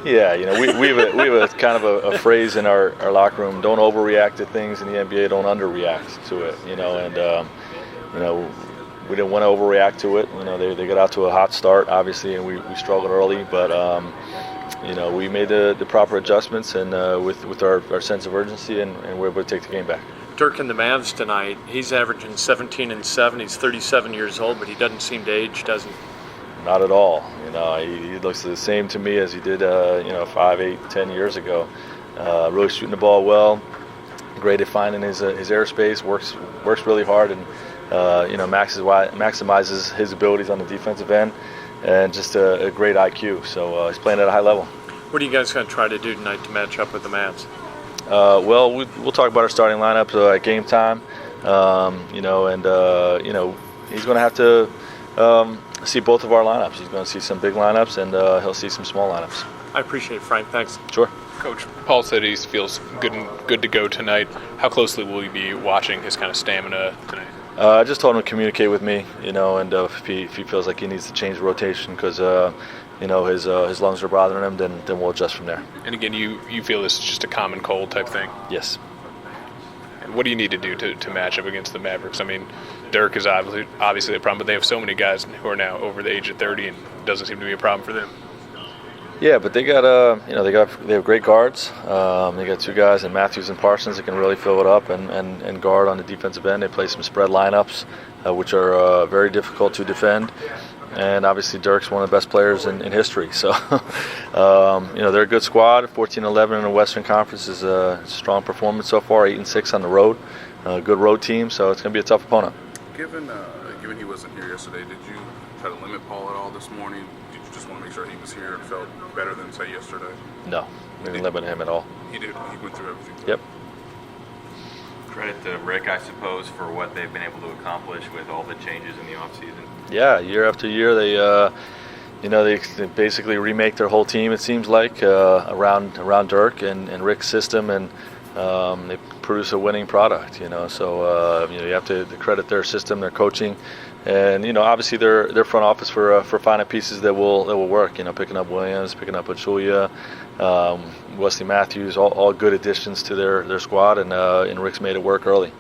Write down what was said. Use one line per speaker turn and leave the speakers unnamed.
Yeah, we have a kind of a phrase in our locker room: don't overreact to things in the NBA, don't underreact to it. We didn't want to overreact to it. They got out to a hot start, obviously, and we struggled early, but we made the proper adjustments and with our sense of urgency, and we're able to take the game back.
Dirk and the Mavs tonight, he's averaging 17 and 7. He's 37 years old, but he doesn't seem to age, does he?
Not at all. He looks the same to me as he did 5, 8, 10 years ago. Really shooting the ball well, great at finding his airspace, works really hard, and maximizes his abilities on the defensive end, and just a great IQ. So he's playing at a high level.
What are you guys going to try to do tonight to match up with the Mavs?
We'll talk about our starting lineup at game time. He's going to have to see both of our lineups. He's going to see some big lineups, and he'll see some small lineups.
I appreciate it, Frank. Thanks.
Sure.
Coach, Paul said he feels good to go tonight. How closely will you be watching his kind of stamina tonight?
I just told him to communicate with me, and if he feels like he needs to change the rotation because his lungs are bothering him, then we'll adjust from there.
And again, you feel this is just a common cold type thing?
Yes.
And what do you need to do to match up against the Mavericks? I mean, Dirk is obviously a problem, but they have so many guys who are now over the age of 30, and it doesn't seem to be a problem for them.
Yeah, but they got they have great guards. They got two guys in Matthews and Parsons that can really fill it up and guard on the defensive end. They play some spread lineups, which are very difficult to defend. And obviously Dirk's one of the best players in history. So, they're a good squad. 14-11 in the Western Conference is a strong performance so far. 8-6 on the road, good road team. So it's going to be a tough opponent.
Given he wasn't here yesterday, did you try to limit Paul at all this morning? Did you just want to make sure he was here and felt better than say yesterday?
No, we didn't limit him at all.
He did. He went through everything.
Yep.
Credit to Rick, I suppose, for what they've been able to accomplish with all the changes in the offseason.
Yeah, year after year, they basically remake their whole team. It seems like around Dirk and Rick's system, and they produce a winning product. So you have to credit their system, their coaching, and obviously their front office for finding pieces that will work. Picking up Williams, picking up Pachulia, Wesley Matthews, all good additions to their squad, and Rick's made it work early.